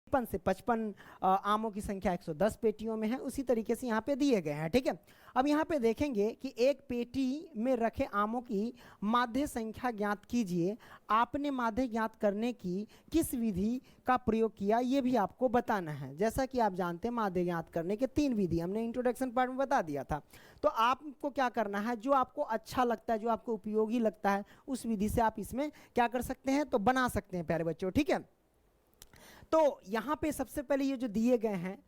55 से 55 आमों की संख्या 110 पेटियों में है, उसी तरीके से यहाँ पे दिए गए हैं। ठीक है, अब यहाँ पे देखेंगे कि एक पेटी में रखे आमों की माध्य संख्या ज्ञात कीजिए। आपने माध्य ज्ञात करने की किस विधि का प्रयोग किया, ये भी आपको बताना है। जैसा कि आप जानते हैं माध्य ज्ञात करने के 3 विधि हमने इंट्रोडक्शन पार्ट में बता दिया था। तो आपको क्या करना है, जो आपको अच्छा लगता है, जो आपको उपयोगी लगता है, उस विधि से आप इसमें क्या कर सकते हैं, तो बना सकते हैं प्यारे बच्चों। ठीक है, तो यहां पे सबसे पहले ये जो दिए गए हैं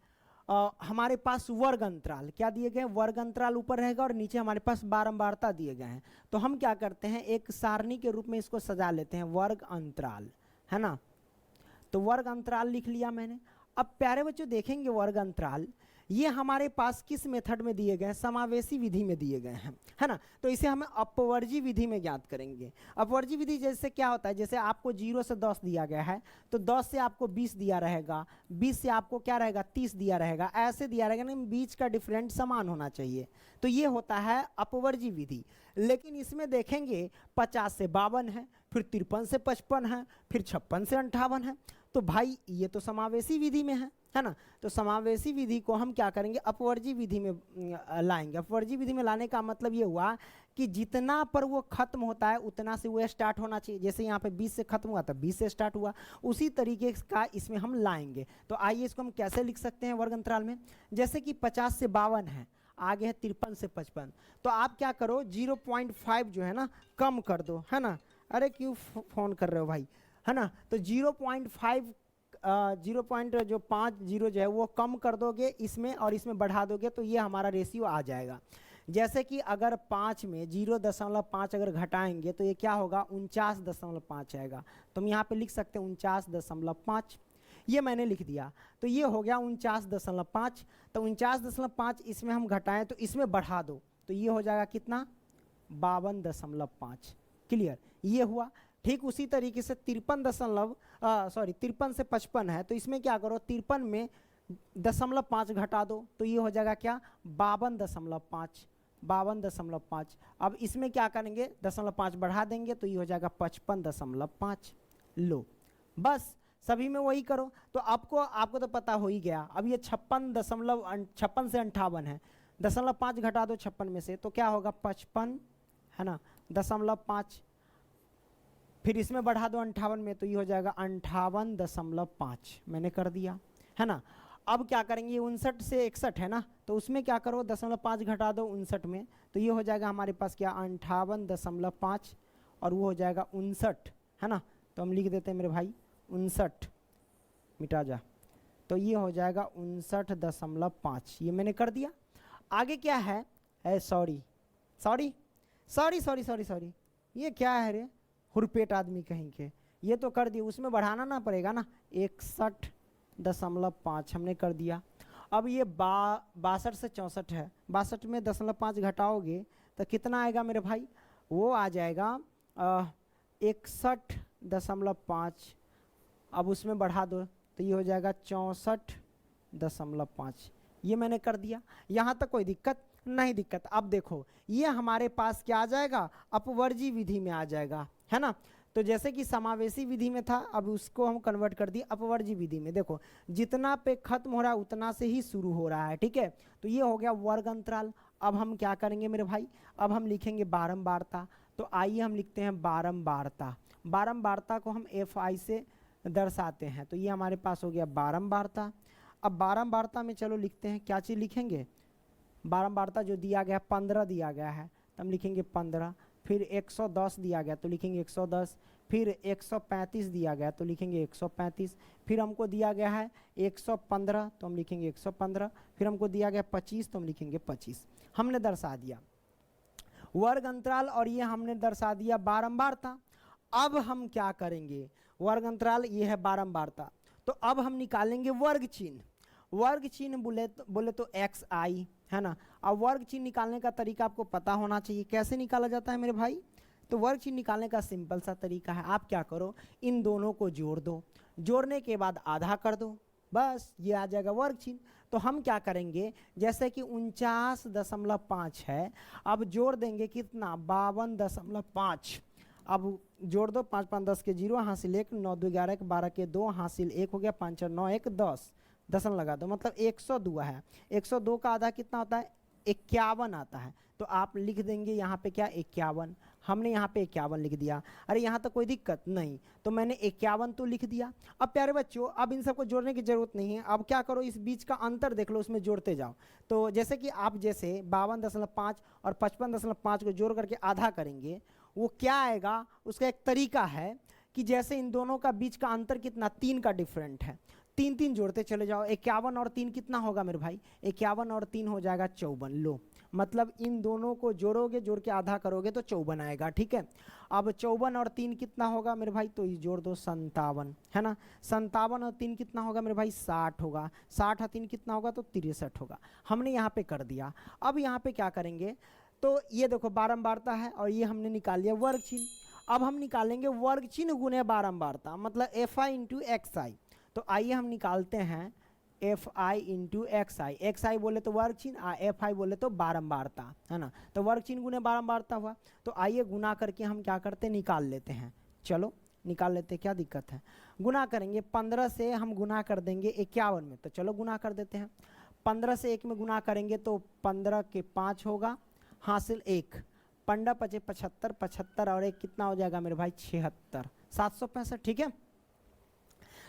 हमारे पास वर्ग अंतराल, क्या दिए गए हैं, वर्ग अंतराल ऊपर रहेगा और नीचे हमारे पास बारंबारता दिए गए हैं। तो हम क्या करते हैं, एक सारणी के रूप में इसको सजा लेते हैं, वर्ग अंतराल, है ना। तो वर्ग अंतराल लिख लिया मैंने। अब प्यारे बच्चों देखेंगे वर्ग अंतराल ये हमारे पास किस मेथड में दिए गए हैं, समावेशी विधि में दिए गए हैं, है ना। तो इसे हम अपवर्जी विधि में ज्ञात करेंगे। अपवर्जी विधि जैसे क्या होता है, जैसे आपको 0 से 10 दिया गया है, तो 10 से आपको 20 दिया रहेगा, 20 से आपको क्या रहेगा, 30 दिया रहेगा, ऐसे दिया रहेगा, नहीं बीच का डिफरेंट समान होना चाहिए। तो ये होता है अपवर्जी विधि। लेकिन इसमें देखेंगे 50 से 52 है, फिर 53 से 55 है, फिर 56 से 58 है। तो भाई ये तो समावेशी विधि में है ना। तो समावेशी विधि को हम क्या करेंगे, अपवर्जी विधि में लाएंगे। अपवर्जी विधि में लाने का मतलब ये हुआ कि जितना पर वो खत्म होता है उतना से वो स्टार्ट होना चाहिए। जैसे यहाँ पे 20 से खत्म हुआ था, 20 से स्टार्ट हुआ, उसी तरीके का इसमें हम लाएंगे। तो आइए इसको हम कैसे लिख सकते हैं वर्ग अंतराल में। जैसे कि 50 से 52 है, आगे है 53 से 55, तो आप क्या करो 0.5 जो है ना कम कर दो, है ना। अरे क्यों फोन कर रहे हो भाई, है ना। तो 0.5 0.50 जो है वो कम कर दोगे इसमें और इसमें बढ़ा दोगे, तो ये हमारा रेशियो आ जाएगा। जैसे कि अगर 5 में 0.5 अगर घटाएंगे तो ये क्या होगा, 49.5 आएगा। तो हम यहाँ पे लिख सकते हैं 49.5, ये मैंने लिख दिया। तो ये हो गया 49.5। तो 49.5 इसमें हम घटाएं तो इसमें बढ़ा दो, तो ये हो जाएगा कितना, 52.5। क्लियर, ये हुआ। ठीक उसी तरीके से 53 से 55 है, तो इसमें क्या करो 53 में 0.5 घटा दो, तो ये हो जाएगा क्या, 52.5। अब इसमें क्या करेंगे 0.5 बढ़ा देंगे, तो ये हो जाएगा 55.5। लो बस सभी में वही करो। तो आपको तो पता हो ही गया। अब ये 56 से 58 है, 0.5 घटा दो 56 में से, तो क्या होगा 55, है ना, 0.5। फिर इसमें बढ़ा दो 58 में, तो ये हो जाएगा 58.5, मैंने कर दिया, है ना। अब क्या करेंगे, 59 से 61 है ना, तो उसमें क्या करो 0.5 घटा दो 59 में, तो ये हो जाएगा हमारे पास क्या 58.5 और वो हो जाएगा 59, है ना। तो हम लिख देते हैं मेरे भाई 59, मिटा जा, तो ये हो जाएगा 59.5, ये मैंने कर दिया। आगे क्या है, सॉरी, ये क्या है रे, हुरपेट आदमी कहीं के, ये तो कर दिए, उसमें बढ़ाना ना पड़ेगा ना, 61.5 हमने कर दिया। अब ये 62 से 64 है, 62 में 0.5 घटाओगे तो कितना आएगा मेरे भाई, वो आ जाएगा 61.5। अब उसमें बढ़ा दो तो ये हो जाएगा 64.5, ये मैंने कर दिया। यहाँ तक कोई दिक्कत नहीं, दिक्कत। अब देखो ये हमारे पास क्या आ जाएगा, अपवर्जी विधि में आ जाएगा, है ना। तो जैसे कि समावेशी विधि में था, अब उसको हम कन्वर्ट कर दिए अपवर्जी विधि में। देखो जितना पे खत्म हो रहा है उतना से ही शुरू हो रहा है, ठीक है। तो ये हो गया वर्ग अंतराल। अब हम क्या करेंगे मेरे भाई, अब हम लिखेंगे बारंबारता। तो आइए हम लिखते हैं बारंबारता। बारंबारता को हम FI से दर्शाते हैं, तो ये हमारे पास हो गया बारंबारता। अब बारंबारता में चलो लिखते हैं, क्या चीज़ लिखेंगे, बारंबारता जो दिया गया 15 दिया गया है, तो हम लिखेंगे 15। फिर 110 दिया गया तो लिखेंगे 110। फिर 135 दिया गया तो लिखेंगे 135। फिर हमको दिया गया है 115 तो हम लिखेंगे 115। फिर हमको दिया गया 25 तो हम लिखेंगे 25। हमने दर्शा दिया वर्ग अंतराल और ये हमने दर्शा दिया बारंबारता। अब हम क्या करेंगे, वर्ग अंतराल ये है बारंबारता, तो अब हम निकालेंगे वर्ग चिन्ह। वर्ग चिन्ह बोले तो XI, है ना। अब वर्ग चिन्ह निकालने का तरीका आपको पता होना चाहिए, कैसे निकाला जाता है मेरे भाई। तो वर्ग चिन्ह निकालने का सिंपल सा तरीका है, आप क्या करो इन दोनों को जोड़ दो, जोड़ने के बाद आधा कर दो, बस ये आ जाएगा वर्ग चिन्ह। तो हम क्या करेंगे, जैसे कि 49.5 है, अब जोड़ देंगे कितना 52.5। अब जोड़ दो, 5 5 10 के 0 हासिल 1, 9 2 11 के 12 के 2 हासिल 1 हो गया, 5 4 9 1 10, दसन लगा दो, मतलब 102 है। 102 का आधा कितना होता है? 51 आता है। तो आप लिख देंगे यहाँ पे क्या? 51। हमने यहाँ पे 51 लिख दिया। अरे यहाँ तक कोई दिक्कत नहीं, तो मैंने 51 तो लिख दिया। अब प्यारे बच्चों, अब इन सबको जोड़ने की जरूरत नहीं है। अब क्या करो, इस बीच का अंतर देख लो, उसमें जोड़ते जाओ। तो जैसे कि आप जैसे 52.5 और 55.5 को जोड़ करके आधा करेंगे, वो क्या आएगा? उसका एक तरीका है कि जैसे इन दोनों का बीच का अंतर कितना? 3 का डिफरेंट है, 3 3 जोड़ते चले जाओ। 51 और 3 कितना होगा मेरे भाई? 51 और 3 हो जाएगा 54। लो, मतलब इन दोनों को जोड़ोगे, जोड़ के आधा करोगे तो 54 आएगा, ठीक है। अब 54 और 3 कितना होगा मेरे भाई? तो ये जोड़ दो, 57, है ना। 57 और 3 कितना होगा मेरे भाई? 60 होगा। 60 और 3 कितना होगा? तो 63 होगा। हमने यहाँ पे कर दिया। अब यहाँ पे क्या करेंगे? तो ये देखो बारंबारता है, और ये हमने निकाल लिया वर्ग चिन्ह। अब हम निकालेंगे वर्ग चिन्ह गुने बारंबारता, मतलब F I into X I. तो आइए हम निकालते हैं F I into X I. X I बोले तो वर्ग चिन्ह, एफ आई बोले तो बारंबारता, है ना। तो वर्ग चिन्ह गुने बारंबारता हुआ। तो आइए गुना करके हम क्या करते हैं? निकाल लेते हैं। चलो निकाल लेते हैं, क्या दिक्कत है। गुना करेंगे 15 से, हम गुना कर देंगे 51 में। तो चलो गुना कर देते हैं। 15 से 1 में गुना करेंगे तो 15 के 5 होगा, हासिल 1, 15 5 75, 75 और 1 कितना हो जाएगा मेरे भाई? 76, 765, ठीक है।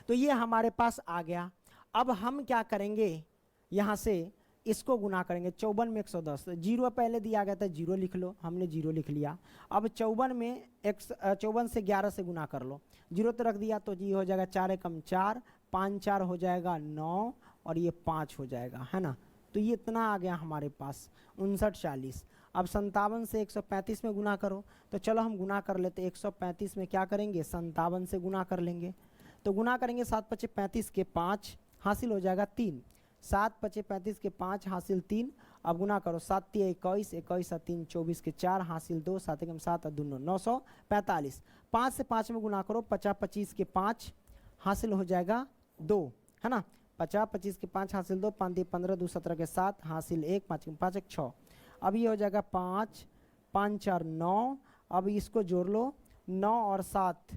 तो ये हमारे पास आ गया। अब हम क्या करेंगे? यहाँ से इसको गुना करेंगे 54 में 110। जीरो पहले दिया गया था, जीरो लिख लो, हमने जीरो लिख लिया। अब 54 में 54 से 11 से गुना कर लो, जीरो तो रख दिया, तो ये हो जाएगा 4 एकम 4, 5 4 हो जाएगा 9, और ये 5 हो जाएगा, है ना। तो ये इतना आ गया हमारे पास 59 40। अब 57 से 135 में गुना करो। तो चलो हम गुना कर लेते। 135 में क्या करेंगे? 57 से गुना कर लेंगे। तो गुना करेंगे 7 5 35 के 5, हासिल हो जाएगा 3, 7 5 35 के 5 हासिल 3। अब गुना करो, 7 3 21, 21 3 24 के 4 हासिल 2, 7 एकम 7 और 2 945। 5 से 5 में गुना करो, 50 25 के 5 हासिल हो जाएगा 2, है ना। 50 25 के 5 हासिल 2, 5 15 2 17 के 7 हासिल 1, 5 5 1 6। अब ये हो जाएगा 5 5 4 9। अब इसको जोड़ लो, 9 और 7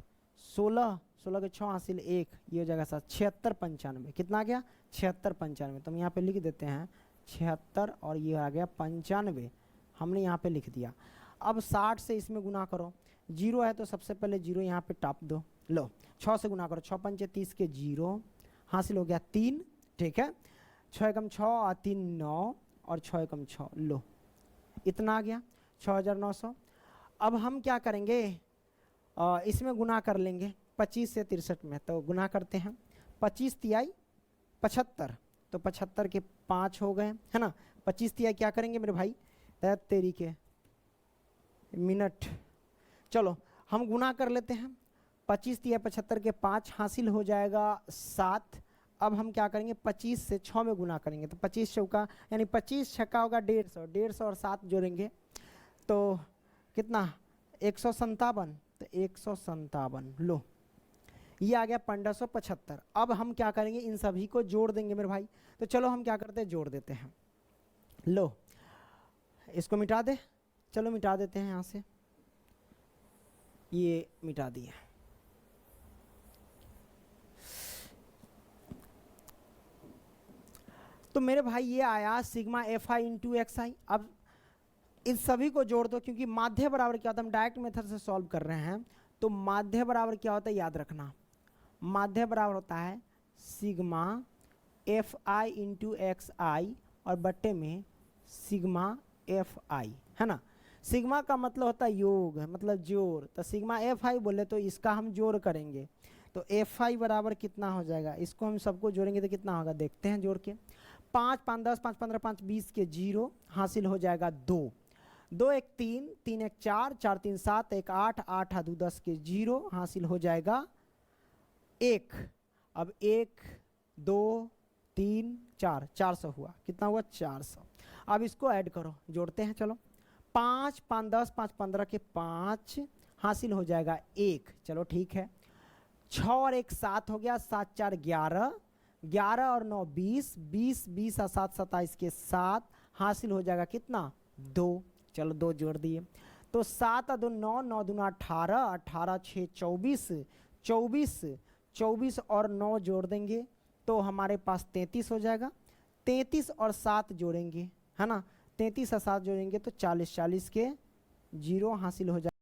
16, 16 के 6 हासिल 1, ये हो जाएगा 7, 76 95। कितना आ गया? 76 95। तो हम यहाँ पे लिख देते हैं 76, और ये आ गया 95, हमने यहाँ पे लिख दिया। अब 60 से इसमें गुना करो, जीरो है तो सबसे पहले जीरो यहाँ पे टाप दो। लो, 6 से गुना करो, 6 5 30 के 0, हासिल हो गया 3, ठीक है। 6 एकम 6 और 3 9, और 6 एकम 6, लो इतना आ गया 6900। अब हम क्या करेंगे? इसमें गुना कर लेंगे 25 से 63 में। तो गुना करते हैं, 25 तिहाई 75, तो 75 के 5 हो गए, है ना। 25 तिहाई क्या करेंगे मेरे भाई? तेरी के मिनट। चलो हम गुना कर लेते हैं, 25 तिहाई 75 के 5 हासिल हो जाएगा 7। अब हम क्या करेंगे? 25 से 6 में गुना करेंगे, तो 25 चौका यानी 25 छक्का होगा 150, 150 और 7 जोड़ेंगे तो कितना? 157। तो 157, लो ये आ गया 1575। अब हम क्या करेंगे? इन सभी को जोड़ देंगे मेरे भाई। तो चलो हम क्या करते हैं? जोड़ देते हैं। लो इसको मिटा दे, चलो मिटा देते हैं यहाँ से, ये मिटा दिए। तो मेरे भाई ये आया sigma F I into X I. अब इन सभी को जोड़ दो, क्योंकि माध्य बराबर क्या होता है, हम डायरेक्ट मेथड से सॉल्व कर रहे हैं। तो माध्य बराबर क्या होता है, याद रखना, माध्य बराबर होता है sigma F I into X I और बट्टे में सिग्मा एफ आई, है ना। सिग्मा का मतलब होता है योग, मतलब जोड़। तो सिग्मा एफ आई बोले तो इसका हम जोड़ करेंगे, तो एफ आई बराबर कितना हो जाएगा? इसको हम सबको जोड़ेंगे तो कितना होगा, देखते हैं जोड़ के। 5 5 10 5 15 5 20 के 0, हासिल हो जाएगा 2, 2 1 3, 3 1 4, 4 3 7, 1 8, 8 2 10 के 0, हासिल हो जाएगा 1। अब 1 2 3 4, 400 हुआ। कितना हुआ? 400। अब इसको ऐड करो, जोड़ते हैं। चलो 5 5 10 5 15 के 5, हासिल हो जाएगा 1। चलो ठीक है। 6 और 1 7 हो गया, 7 4 11, 11 और 9 20, 20 20 और 7 27 के 7, हासिल हो जाएगा कितना? 2। चलो 2 जोड़ दिए। तो 7 और 2 9, 9 दूना 18, 18 6 24, 24, 24 और 9 जोड़ देंगे तो हमारे पास 33 हो जाएगा। 33 और 7 जोड़ेंगे, है ना, 33 और 7 जोड़ेंगे तो 40, 40 के 0 हासिल हो जाएगा।